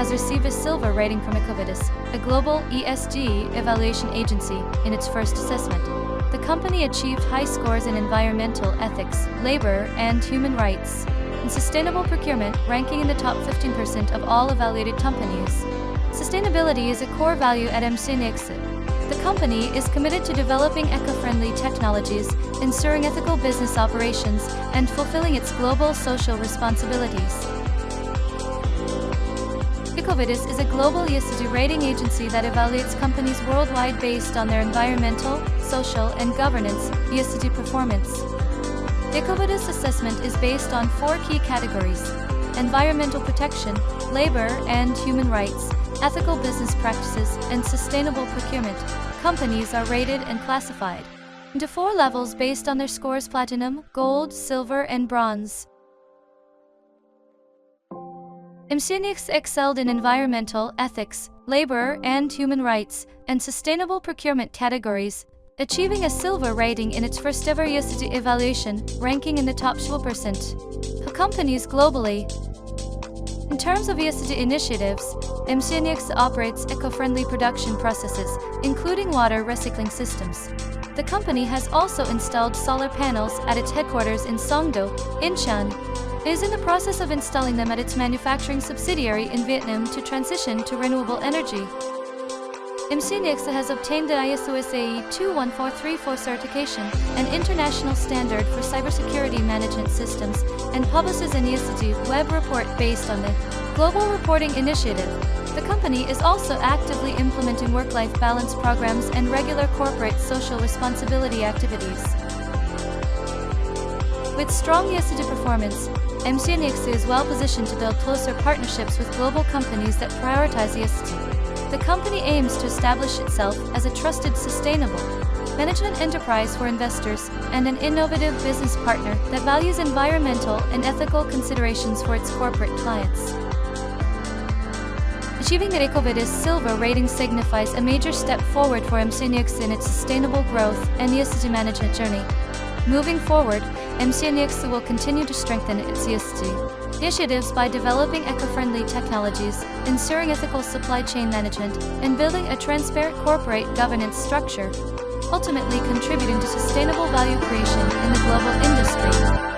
has received a silver rating from EcoVadis, a global ESG evaluation agency, in its first assessment. The company achieved high scores in environmental ethics, labor and human rights, and sustainable procurement, ranking in the top 15% of all evaluated companies. Sustainability is a core value at MCNEX. The company is committed to developing eco-friendly technologies, ensuring ethical business operations, and fulfilling its global social responsibilities. EcoVadis is a global ESG rating agency that evaluates companies worldwide based on their environmental, social, and governance (ESG) performance. The EcoVadis assessment is based on 4 key categories: environmental protection, labor and human rights, ethical business practices, and sustainable procurement. Companies are rated and classified into 4 levels based on their scores: platinum, gold, silver, and bronze. MCNEX excelled in environmental, ethics, labor and human rights, and sustainable procurement categories, achieving a silver rating in its first ever ESG evaluation, ranking in the top 2% of companies globally. In terms of ESG initiatives, MCNEX operates eco-friendly production processes, including water recycling systems. The company has also installed solar panels at its headquarters in Songdo, Incheon. It is in the process of installing them at its manufacturing subsidiary in Vietnam to transition to renewable energy. MCNEX has obtained the ISO SAE 21434 certification, an international standard for cybersecurity management systems, and publishes an ESG web report based on the Global Reporting Initiative. The company is also actively implementing work-life balance programs and regular corporate social responsibility activities. With strong ESG performance, MCNEX is well positioned to build closer partnerships with global companies that prioritize ESG. The company aims to establish itself as a trusted, sustainable management enterprise for investors and an innovative business partner that values environmental and ethical considerations for its corporate clients. Achieving an EcoVadis silver rating signifies a major step forward for MCNEX in its sustainable growth and ESG management journey. Moving forward, MCNEX will continue to strengthen its ESG initiatives by developing eco-friendly technologies, ensuring ethical supply chain management, and building a transparent corporate governance structure, ultimately contributing to sustainable value creation in the global industry.